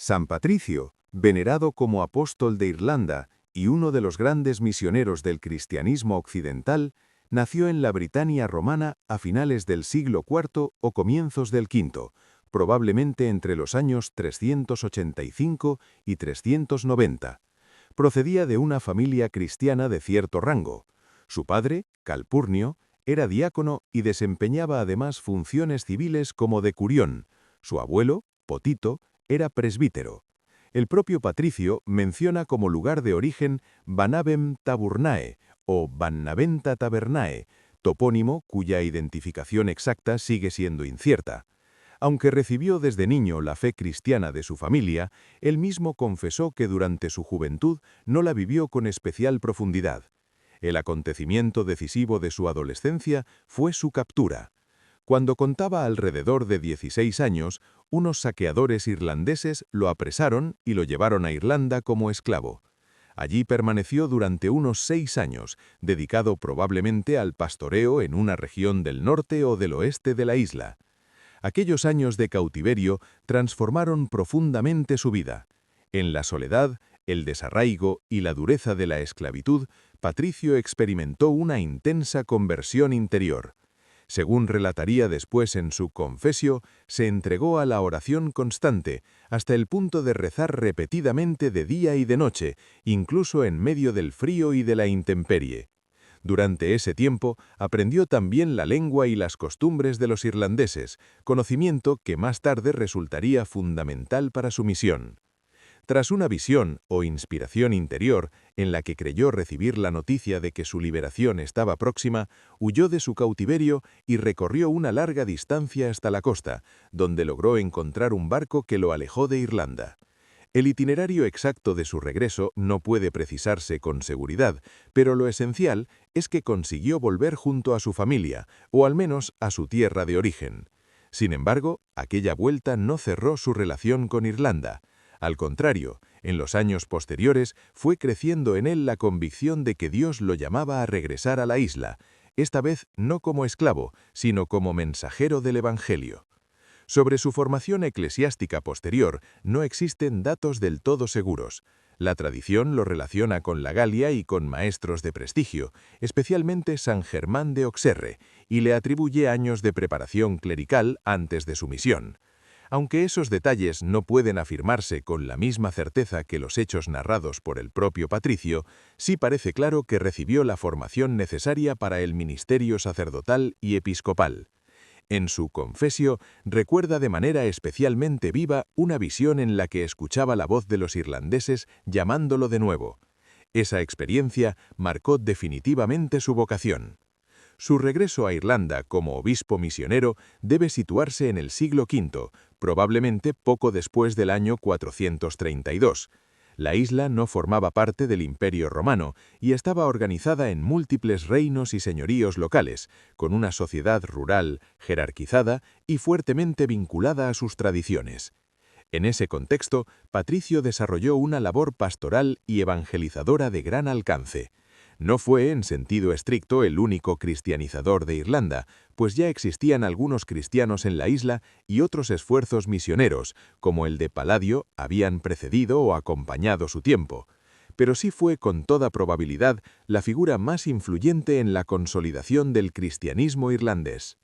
San Patricio, venerado como apóstol de Irlanda y uno de los grandes misioneros del cristianismo occidental, nació en la Britania romana a finales del siglo IV o comienzos del V, probablemente entre los años 385 y 390. Procedía de una familia cristiana de cierto rango. Su padre, Calpurnio, era diácono y desempeñaba además funciones civiles como decurión. Su abuelo, Potito, era presbítero. El propio Patricio menciona como lugar de origen Banavem Taburnae o Bannaventa Tabernae, topónimo cuya identificación exacta sigue siendo incierta. Aunque recibió desde niño la fe cristiana de su familia, él mismo confesó que durante su juventud no la vivió con especial profundidad. El acontecimiento decisivo de su adolescencia fue su captura. Cuando contaba alrededor de 16 años, unos saqueadores irlandeses lo apresaron y lo llevaron a Irlanda como esclavo. Allí permaneció durante unos 6 años, dedicado probablemente al pastoreo en una región del norte o del oeste de la isla. Aquellos años de cautiverio transformaron profundamente su vida. En la soledad, el desarraigo y la dureza de la esclavitud, Patricio experimentó una intensa conversión interior. Según relataría después en su Confesio, se entregó a la oración constante, hasta el punto de rezar repetidamente de día y de noche, incluso en medio del frío y de la intemperie. Durante ese tiempo aprendió también la lengua y las costumbres de los irlandeses, conocimiento que más tarde resultaría fundamental para su misión. Tras una visión o inspiración interior en la que creyó recibir la noticia de que su liberación estaba próxima, huyó de su cautiverio y recorrió una larga distancia hasta la costa, donde logró encontrar un barco que lo alejó de Irlanda. El itinerario exacto de su regreso no puede precisarse con seguridad, pero lo esencial es que consiguió volver junto a su familia, o al menos a su tierra de origen. Sin embargo, aquella vuelta no cerró su relación con Irlanda. Al contrario, en los años posteriores fue creciendo en él la convicción de que Dios lo llamaba a regresar a la isla, esta vez no como esclavo, sino como mensajero del Evangelio. Sobre su formación eclesiástica posterior no existen datos del todo seguros. La tradición lo relaciona con la Galia y con maestros de prestigio, especialmente San Germán de Auxerre, y le atribuye años de preparación clerical antes de su misión. Aunque esos detalles no pueden afirmarse con la misma certeza que los hechos narrados por el propio Patricio, sí parece claro que recibió la formación necesaria para el ministerio sacerdotal y episcopal. En su Confesio recuerda de manera especialmente viva una visión en la que escuchaba la voz de los irlandeses llamándolo de nuevo. Esa experiencia marcó definitivamente su vocación. Su regreso a Irlanda como obispo misionero debe situarse en el siglo V, probablemente poco después del año 432. La isla no formaba parte del Imperio Romano y estaba organizada en múltiples reinos y señoríos locales, con una sociedad rural, jerarquizada y fuertemente vinculada a sus tradiciones. En ese contexto, Patricio desarrolló una labor pastoral y evangelizadora de gran alcance. No fue, en sentido estricto, el único cristianizador de Irlanda, pues ya existían algunos cristianos en la isla y otros esfuerzos misioneros, como el de Palladio, habían precedido o acompañado su tiempo. Pero sí fue, con toda probabilidad, la figura más influyente en la consolidación del cristianismo irlandés.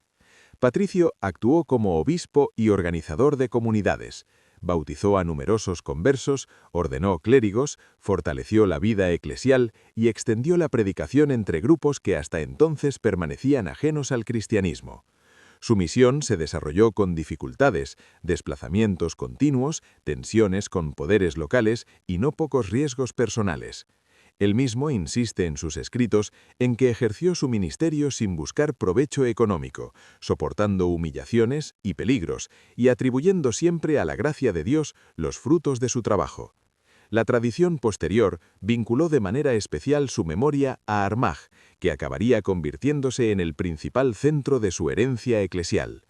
Patricio actuó como obispo y organizador de comunidades. Bautizó a numerosos conversos, ordenó clérigos, fortaleció la vida eclesial y extendió la predicación entre grupos que hasta entonces permanecían ajenos al cristianismo. Su misión se desarrolló con dificultades, desplazamientos continuos, tensiones con poderes locales y no pocos riesgos personales. Él mismo insiste en sus escritos en que ejerció su ministerio sin buscar provecho económico, soportando humillaciones y peligros y atribuyendo siempre a la gracia de Dios los frutos de su trabajo. La tradición posterior vinculó de manera especial su memoria a Armagh, que acabaría convirtiéndose en el principal centro de su herencia eclesial.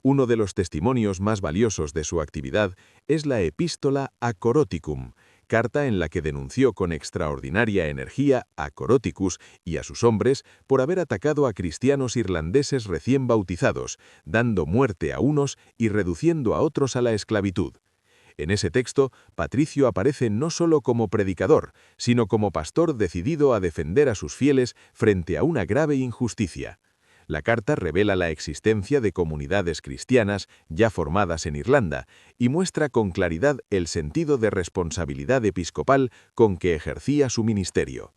Uno de los testimonios más valiosos de su actividad es la Epístola a Coroticum, carta en la que denunció con extraordinaria energía a Coroticus y a sus hombres por haber atacado a cristianos irlandeses recién bautizados, dando muerte a unos y reduciendo a otros a la esclavitud. En ese texto, Patricio aparece no solo como predicador, sino como pastor decidido a defender a sus fieles frente a una grave injusticia. La carta revela la existencia de comunidades cristianas ya formadas en Irlanda y muestra con claridad el sentido de responsabilidad episcopal con que ejercía su ministerio.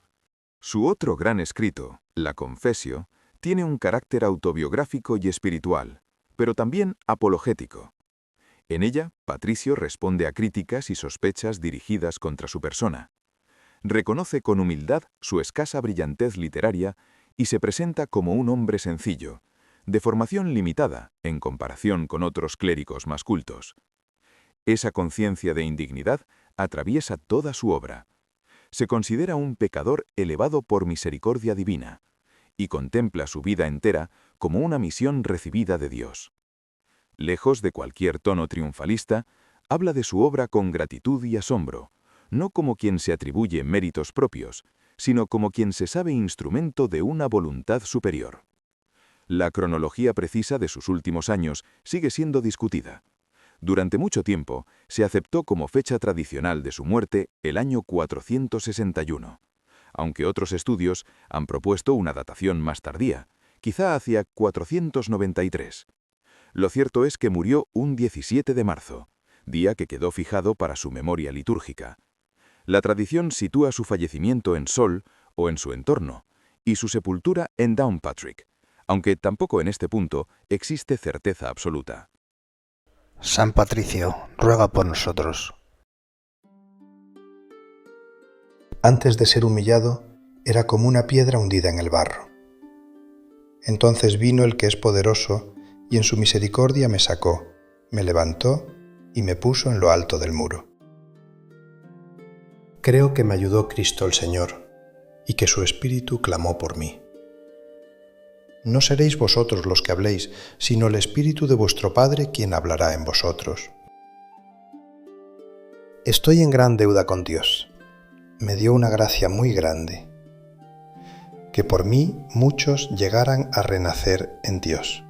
Su otro gran escrito, la Confessio, tiene un carácter autobiográfico y espiritual, pero también apologético. En ella, Patricio responde a críticas y sospechas dirigidas contra su persona. Reconoce con humildad su escasa brillantez literaria y se presenta como un hombre sencillo, de formación limitada en comparación con otros clérigos más cultos. Esa conciencia de indignidad atraviesa toda su obra. Se considera un pecador elevado por misericordia divina y contempla su vida entera como una misión recibida de Dios. Lejos de cualquier tono triunfalista, habla de su obra con gratitud y asombro, no como quien se atribuye méritos propios, sino como quien se sabe instrumento de una voluntad superior. La cronología precisa de sus últimos años sigue siendo discutida. Durante mucho tiempo se aceptó como fecha tradicional de su muerte el año 461, aunque otros estudios han propuesto una datación más tardía, quizá hacia 493. Lo cierto es que murió un 17 de marzo, día que quedó fijado para su memoria litúrgica. La tradición sitúa su fallecimiento en Sol o en su entorno, y su sepultura en Downpatrick, aunque tampoco en este punto existe certeza absoluta. San Patricio, ruega por nosotros. Antes de ser humillado, era como una piedra hundida en el barro. Entonces vino el que es poderoso, y en su misericordia me sacó, me levantó y me puso en lo alto del muro. Creo que me ayudó Cristo el Señor, y que su Espíritu clamó por mí. No seréis vosotros los que habléis, sino el Espíritu de vuestro Padre quien hablará en vosotros. Estoy en gran deuda con Dios. Me dio una gracia muy grande, que por mí muchos llegaran a renacer en Dios.